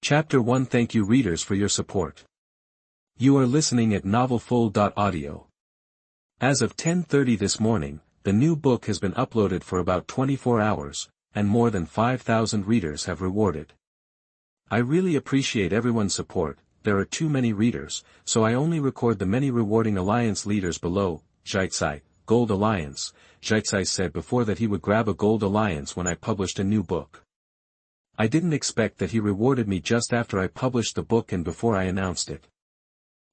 Chapter 1. Thank you readers for your support. You are listening at NovelThe. As of 10:30 this morning, the new book has been uploaded for about 24 hours, and more than 5,000 readers have rewarded. I really appreciate everyone's support. There are too many readers, so I only record the many rewarding alliance leaders below. Jiujiang, Gold Alliance. Jiujiang said before that he would grab a Gold Alliance when I published a new book. I didn't expect that he rewarded me just after I published the book and before I announced it.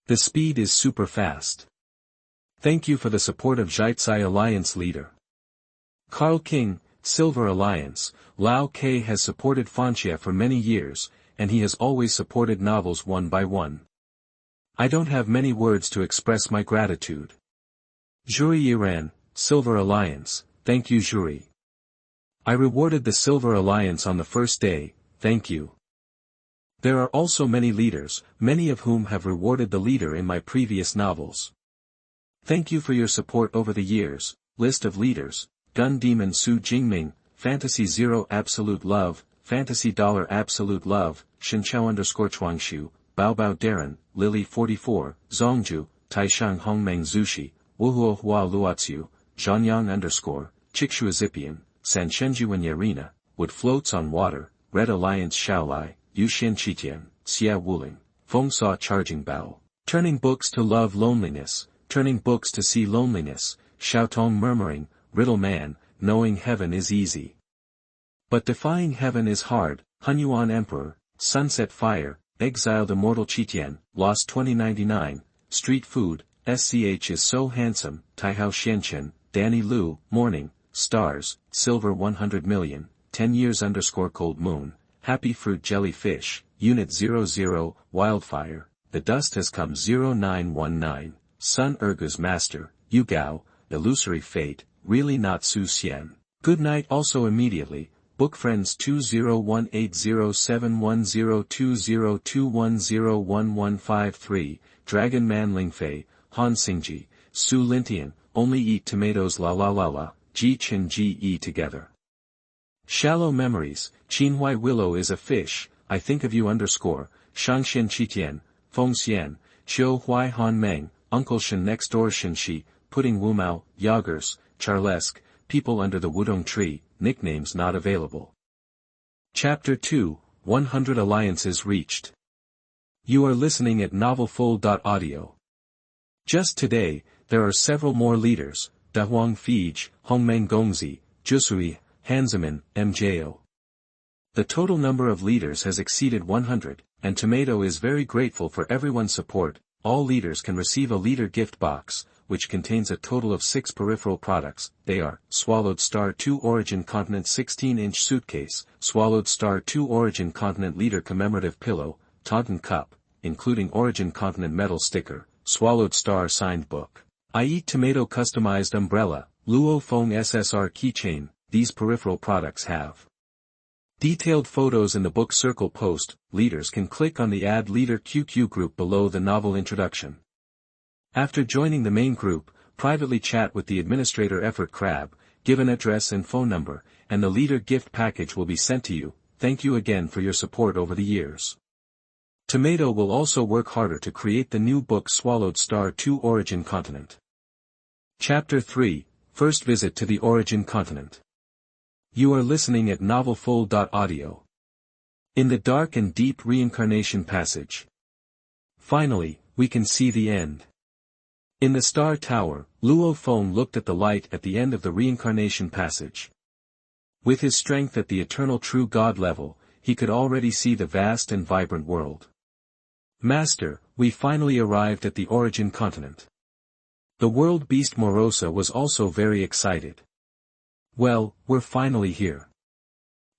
The speed is super fast. Thank you for the support of Jiujiang Alliance leader. Carl King, Silver Alliance. Lao K has supported Fanxia for many years, and he has always supported novels one by one. I don't have many words to express my gratitude. Juri Iran, Silver Alliance. Thank you Juri. I rewarded the Silver Alliance on the first day, thank you. There are also many leaders, many of whom have rewarded the leader in my previous novels. Thank you for your support over the years. List of leaders: Gun Demon Su Jingming, Fantasy Zero Absolute Love, Fantasy $, Absolute Love, Shinchao _Chuangshu, Baobao Darren, Lily 44, Zongju, Taishang Hongmeng Zushi, Wuhuo Hua Luotsiu, Zhanyang _ Chixua Zipian, Sanshenjuan Yarina, Wood Floats on Water, Red Alliance Shaolai, Yuxian Qitian, Xia Wuling, Fengsa Charging Bao, Turning Books to Love Loneliness, Turning Books to See Loneliness, Xiaotong Murmuring, Riddle Man, Knowing Heaven is Easy, but Defying Heaven is Hard, Hunyuan Emperor, Sunset Fire, Exiled Immortal Qitian, Lost 2099, Street Food, SCH is So Handsome, Taihao Xianchen, Danny Lu, Morning, Stars, Silver 100 million, 10 years _ Cold Moon, Happy Fruit Jellyfish, Unit 00, Wildfire, The Dust Has Come 0919, Sun Ergu's Master, Yugao, Illusory Fate, Really Not Su Xian. Good Night. Also immediately, Book Friends 201807102021011153, Dragon Man Lingfei, Han Xingji, Su Lintian, Only Eat Tomatoes La La La La, Ji Chen Ji E Together. Shallow Memories, Qinhuai Willow is a Fish, I Think of You _ Shangxian Qitian, Feng Xian, Xiu Huai Han Meng, Uncle Shen Next Door Shen Shi, Pudding Wumao, Yagers, Charlesque, People Under the Wudong Tree, Nicknames Not Available. Chapter 2, 100 Alliances Reached. You are listening at NovelThe. Just today, there are several more leaders: Dahuang Fij, Hongmeng Gongzi, Jusui, Hanzaman, MJO. The total number of leaders has exceeded 100, and Tomato is very grateful for everyone's support. All leaders can receive a leader gift box, which contains a total of 6 peripheral products. They are: Swallowed Star 2 Origin Continent 16-inch Suitcase, Swallowed Star 2 Origin Continent Leader Commemorative Pillow, Taunton Cup, including Origin Continent Metal Sticker, Swallowed Star Signed Book, I Eat Tomato Customized Umbrella, Luo Feng SSR Keychain. These peripheral products have detailed photos in the book circle post. Leaders can click on the Add Leader QQ group below the novel introduction. After joining the main group, privately chat with the administrator Effort Crab, give an address and phone number, and the leader gift package will be sent to you. Thank you again for your support over the years. Tomato will also work harder to create the new book Swallowed Star 2 Origin Continent. Chapter 3, First Visit to the Origin Continent. You are listening at NovelThe. In the dark and deep Reincarnation passage. Finally, we can see the end. In the Star Tower, Luo Feng looked at the light at the end of the Reincarnation passage. With his strength at the eternal true God level, he could already see the vast and vibrant world. Master, we finally arrived at the Origin Continent. The world beast Morosa was also very excited. Well, we're finally here.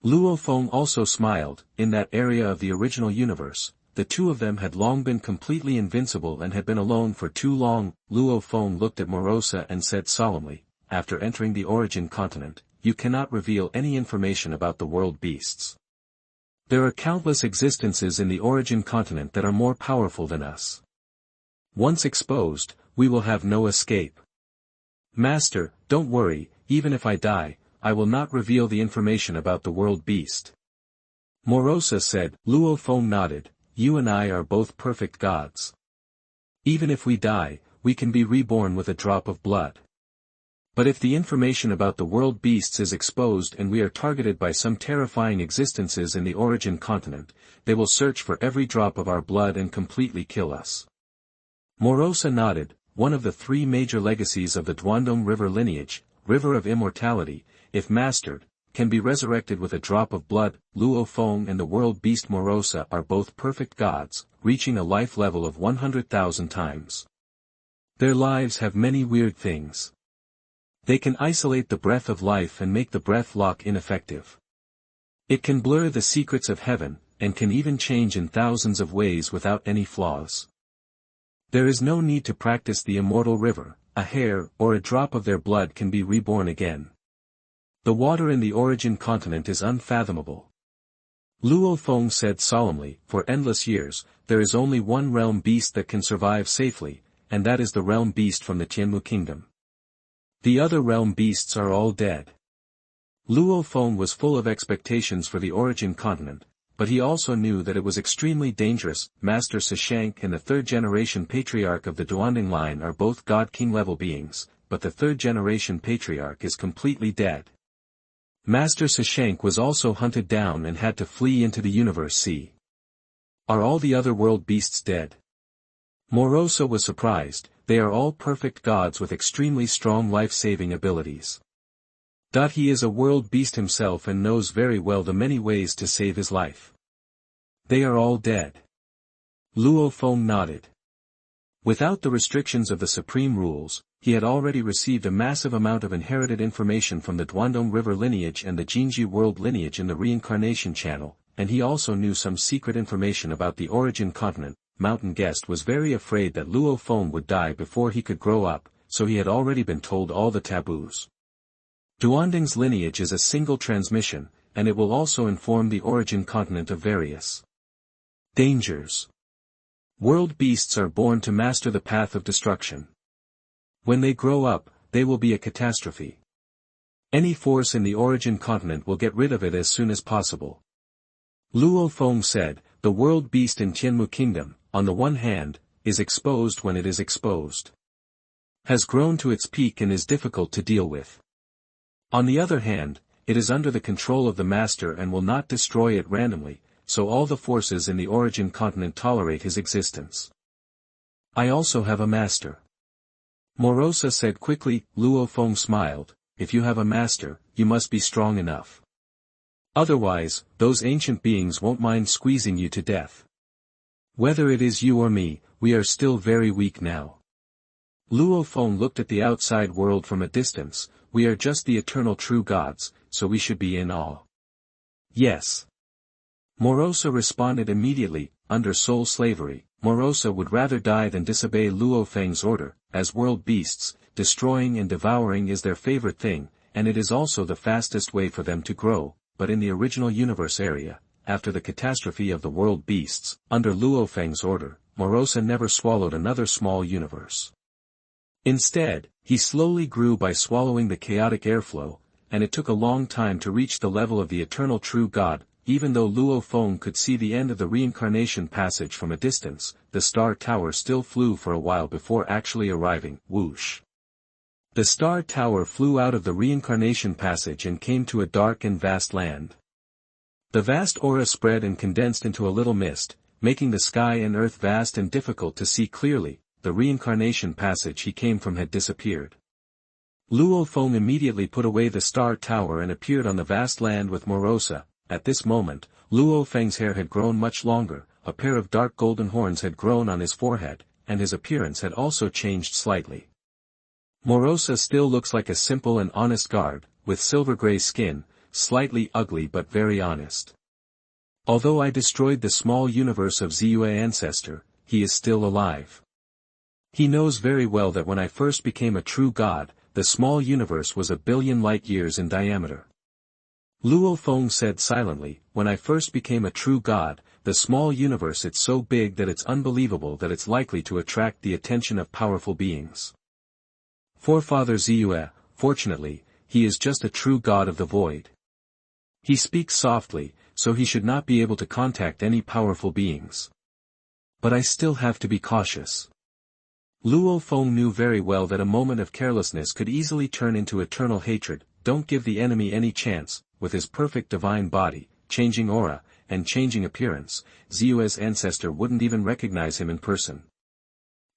Luo Feng also smiled. In that area of the original universe, the two of them had long been completely invincible and had been alone for too long. Luo Feng looked at Morosa and said solemnly, after entering the Origin Continent, you cannot reveal any information about the world beasts. There are countless existences in the Origin Continent that are more powerful than us. Once exposed, we will have no escape. Master, don't worry, even if I die, I will not reveal the information about the world beast. Morosa said. Luo Feng nodded. You and I are both perfect gods. Even if we die, we can be reborn with a drop of blood. But if the information about the world beasts is exposed and we are targeted by some terrifying existences in the origin continent, they will search for every drop of our blood and completely kill us. Morosa nodded. One of the three major legacies of the Duandong River lineage, River of Immortality, if mastered, can be resurrected with a drop of blood. Luo Feng and the world beast Morosa are both perfect gods, reaching a life level of 100,000 times. Their lives have many weird things. They can isolate the breath of life and make the breath lock ineffective. It can blur the secrets of heaven, and can even change in thousands of ways without any flaws. There is no need to practice the immortal river. A hair or a drop of their blood can be reborn again. The water in the origin continent is unfathomable. Luo Feng said solemnly. For endless years, there is only one realm beast that can survive safely, and that is the realm beast from the Tianmu kingdom. The other realm beasts are all dead. Luo Feng was full of expectations for the origin continent, but he also knew that it was extremely dangerous. Master Sishank and the third-generation patriarch of the Duandong line are both god-king level beings, but the third-generation patriarch is completely dead. Master Sishank was also hunted down and had to flee into the universe sea. Are all the other world beasts dead? Morosa was surprised. They are all perfect gods with extremely strong life-saving abilities. He is a world beast himself and knows very well the many ways to save his life. They are all dead. Luo Feng nodded. Without the restrictions of the supreme rules, he had already received a massive amount of inherited information from the Duandong River lineage and the Jingji world lineage in the Reincarnation channel, and he also knew some secret information about the origin continent. Mountain Guest was very afraid that Luo Feng would die before he could grow up, so he had already been told all the taboos. Duandong's lineage is a single transmission, and it will also inform the origin continent of various dangers. World beasts are born to master the path of destruction. When they grow up, they will be a catastrophe. Any force in the origin continent will get rid of it as soon as possible. Luo Feng said, the world beast in Tianmu kingdom, on the one hand, is exposed when it is exposed. Has grown to its peak and is difficult to deal with. On the other hand, it is under the control of the master and will not destroy it randomly, so all the forces in the origin continent tolerate his existence. I also have a master. Morosa said quickly. Luo Feng smiled. If you have a master, you must be strong enough. Otherwise, those ancient beings won't mind squeezing you to death. Whether it is you or me, we are still very weak now. Luo Feng looked at the outside world from a distance. We are just the eternal true gods, so we should be in awe. Yes. Morosa responded immediately. Under soul slavery, Morosa would rather die than disobey Luo Feng's order. As world beasts, destroying and devouring is their favorite thing, and it is also the fastest way for them to grow. But in the original universe area, after the catastrophe of the world beasts, under Luo Feng's order, Morosa never swallowed another small universe. Instead, he slowly grew by swallowing the chaotic airflow, and it took a long time to reach the level of the eternal true God. Even though Luo Feng could see the end of the reincarnation passage from a distance, the star tower still flew for a while before actually arriving. Whoosh! The star tower flew out of the reincarnation passage and came to a dark and vast land. The vast aura spread and condensed into a little mist, making the sky and earth vast and difficult to see clearly. The reincarnation passage he came from had disappeared. Luo Feng immediately put away the star tower and appeared on the vast land with Morosa. At this moment, Luo Feng's hair had grown much longer, a pair of dark golden horns had grown on his forehead, and his appearance had also changed slightly. Morosa still looks like a simple and honest guard, with silver-gray skin, slightly ugly but very honest. Although I destroyed the small universe of Ziyue ancestor, he is still alive. He knows very well that when I first became a true god, the small universe was 1 billion light-years in diameter. Luo Feng said silently, when I first became a true god, the small universe it's so big that it's unbelievable that it's likely to attract the attention of powerful beings. Forefather Ziyue, fortunately, he is just a true god of the void. He speaks softly, so he should not be able to contact any powerful beings. But I still have to be cautious. Luo Feng knew very well that a moment of carelessness could easily turn into eternal hatred. Don't give the enemy any chance. With his perfect divine body, changing aura, and changing appearance, Ziyue's ancestor wouldn't even recognize him in person.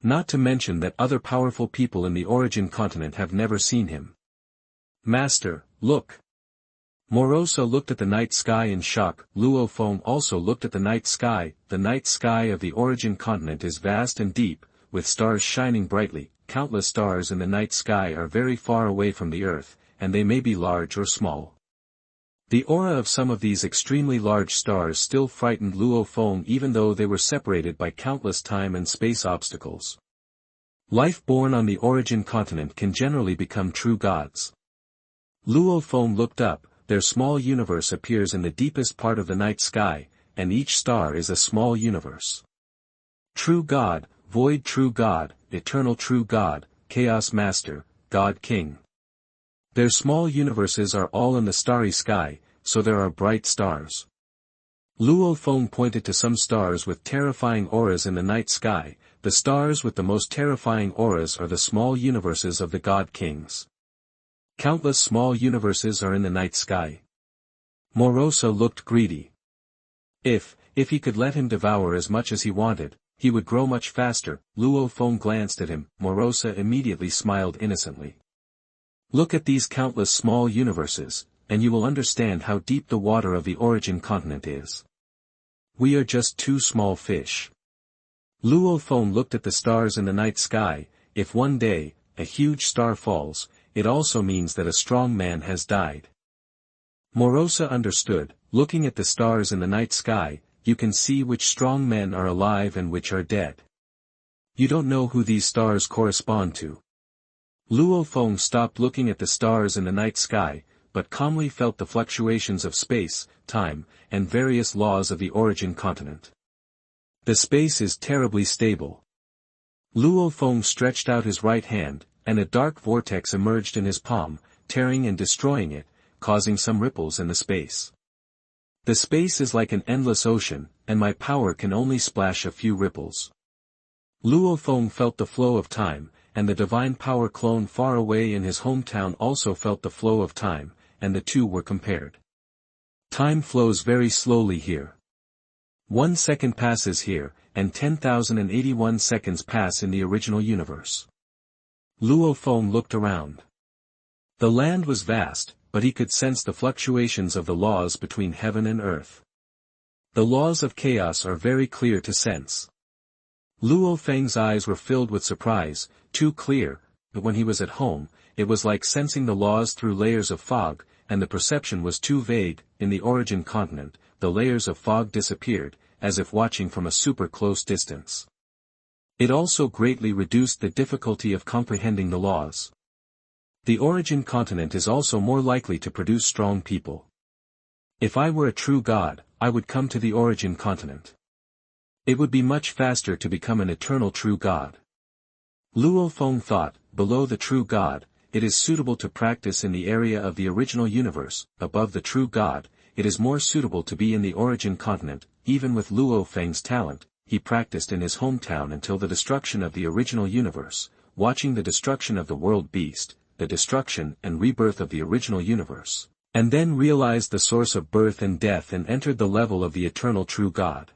Not to mention that other powerful people in the origin continent have never seen him. Master, look! Morosa looked at the night sky in shock. Luo Feng also looked at the night sky. The night sky of the origin continent is vast and deep, with stars shining brightly. Countless stars in the night sky are very far away from the earth, and they may be large or small. The aura of some of these extremely large stars still frightened Luo Feng even though they were separated by countless time and space obstacles. Life born on the origin continent can generally become true gods. Luo Feng looked up. Their small universe appears in the deepest part of the night sky, and each star is a small universe. True God, Void True God, Eternal True God, Chaos Master, God King. Their small universes are all in the starry sky, so there are bright stars. Luo Feng pointed to some stars with terrifying auras in the night sky. The stars with the most terrifying auras are the small universes of the God Kings. Countless small universes are in the night sky. Morosa looked greedy. If he could let him devour as much as he wanted, he would grow much faster. Luo Feng glanced at him. Morosa immediately smiled innocently. Look at these countless small universes, and you will understand how deep the water of the origin continent is. We are just two small fish. Luo Feng looked at the stars in the night sky. If one day, a huge star falls, it also means that a strong man has died. Morosa understood. Looking at the stars in the night sky, you can see which strong men are alive and which are dead. You don't know who these stars correspond to. Luo Feng stopped looking at the stars in the night sky, but calmly felt the fluctuations of space, time, and various laws of the origin continent. The space is terribly stable. Luo Feng stretched out his right hand, and a dark vortex emerged in his palm, tearing and destroying it, causing some ripples in the space. The space is like an endless ocean, and my power can only splash a few ripples. Luo Feng felt the flow of time, and the divine power clone far away in his hometown also felt the flow of time, and the two were compared. Time flows very slowly here. 1 second passes here, and 10,081 seconds pass in the original universe. Luo Feng looked around. The land was vast, but he could sense the fluctuations of the laws between heaven and earth. The laws of chaos are very clear to sense. Luo Feng's eyes were filled with surprise, too clear, but when he was at home, it was like sensing the laws through layers of fog, and the perception was too vague. In the origin continent, the layers of fog disappeared, as if watching from a super close distance. It also greatly reduced the difficulty of comprehending the laws. The origin continent is also more likely to produce strong people. If I were a true god, I would come to the origin continent. It would be much faster to become an eternal true god. Luo Feng thought, below the true god, it is suitable to practice in the area of the original universe. Above the true god, it is more suitable to be in the origin continent. Even with Luo Feng's talent, he practiced in his hometown until the destruction of the original universe, watching the destruction of the world beast, the destruction and rebirth of the original universe, and then realized the source of birth and death and entered the level of the eternal true God.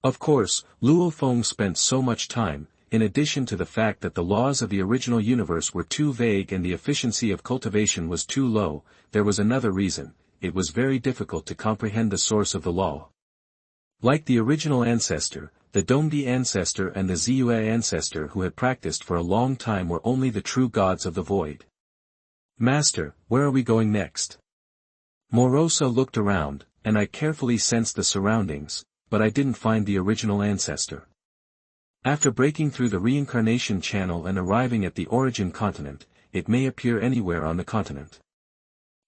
Of course, Luo Feng spent so much time, in addition to the fact that the laws of the original universe were too vague and the efficiency of cultivation was too low, there was another reason: it was very difficult to comprehend the source of the law. Like the original ancestor, the Dongdi ancestor and the Ziyue ancestor who had practiced for a long time were only the true gods of the void. Master, where are we going next? Morosa looked around, and I carefully sensed the surroundings, but I didn't find the original ancestor. After breaking through the reincarnation channel and arriving at the origin continent, it may appear anywhere on the continent.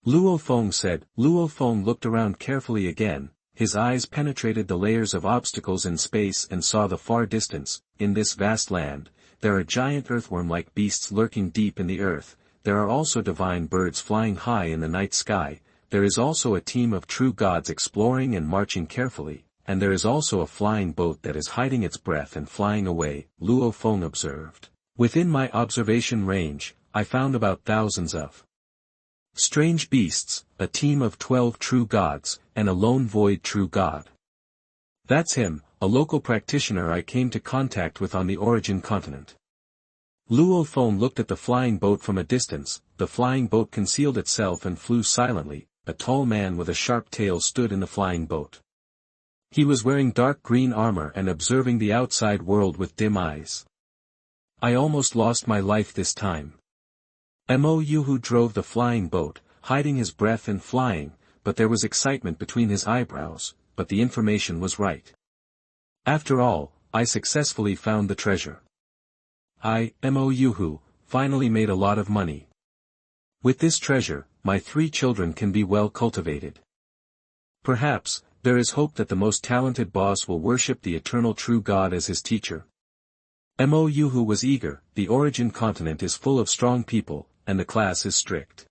Luo Feng said. Luo Feng looked around carefully again. His eyes penetrated the layers of obstacles in space and saw the far distance. In this vast land, there are giant earthworm-like beasts lurking deep in the earth. There are also divine birds flying high in the night sky, there is also a team of true gods exploring and marching carefully, and there is also a flying boat that is hiding its breath and flying away, Luo Feng observed. Within my observation range, I found about thousands of strange beasts, a team of 12 true gods, and a lone void true god. That's him, a local practitioner I came to contact with on the origin continent. Luo Feng looked at the flying boat from a distance. The flying boat concealed itself and flew silently. A tall man with a sharp tail stood in the flying boat. He was wearing dark green armor and observing the outside world with dim eyes. I almost lost my life this time. Mo Yuhu drove the flying boat, hiding his breath and flying, but there was excitement between his eyebrows, but the information was right. After all, I successfully found the treasure. Mo Yuhu, finally made a lot of money. With this treasure, my 3 children can be well cultivated. Perhaps, there is hope that the most talented boss will worship the eternal true God as his teacher. Mo Yuhu was eager. The origin continent is full of strong people, and the class is strict.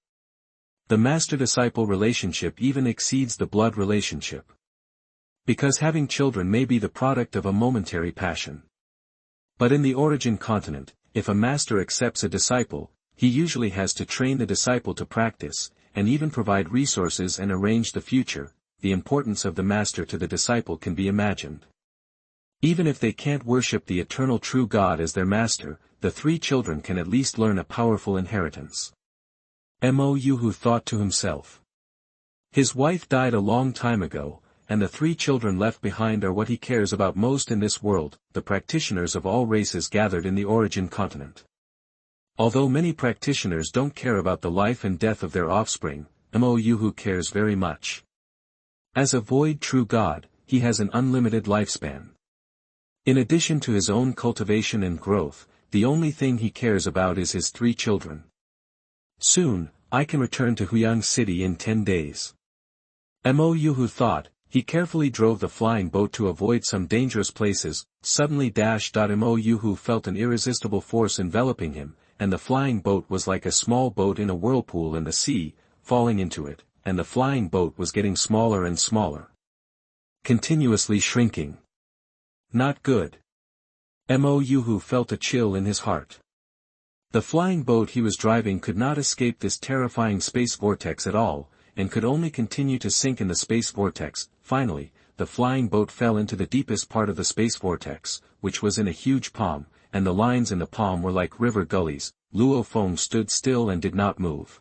The master-disciple relationship even exceeds the blood relationship. Because having children may be the product of a momentary passion. But in the origin continent, if a master accepts a disciple, he usually has to train the disciple to practice, and even provide resources and arrange the future. The importance of the master to the disciple can be imagined. Even if they can't worship the eternal true God as their master, the 3 children can at least learn a powerful inheritance. Mo Yuhu thought to himself. His wife died a long time ago, and the 3 children left behind are what he cares about most in this world. The practitioners of all races gathered in the origin continent. Although many practitioners don't care about the life and death of their offspring, Mo Yuhu cares very much. As a void true god, he has an unlimited lifespan. In addition to his own cultivation and growth, the only thing he cares about is his 3 children. Soon, I can return to Huyang city in 10 days. Mo Yuhu thought. He carefully drove the flying boat to avoid some dangerous places. Suddenly Mo Yuhu felt an irresistible force enveloping him, and the flying boat was like a small boat in a whirlpool in the sea, falling into it, and the flying boat was getting smaller and smaller. Continuously shrinking. Not good. Mo Yuhu felt a chill in his heart. The flying boat he was driving could not escape this terrifying space vortex at all, and could only continue to sink in the space vortex. Finally, the flying boat fell into the deepest part of the space vortex, which was in a huge palm, and the lines in the palm were like river gullies. Luo Feng stood still and did not move.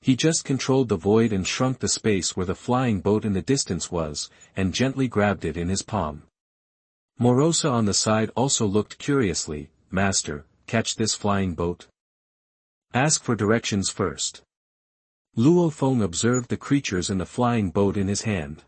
He just controlled the void and shrunk the space where the flying boat in the distance was, and gently grabbed it in his palm. Morosa on the side also looked curiously. Master, catch this flying boat? Ask for directions first. Luo Feng observed the creatures in the flying boat in his hand.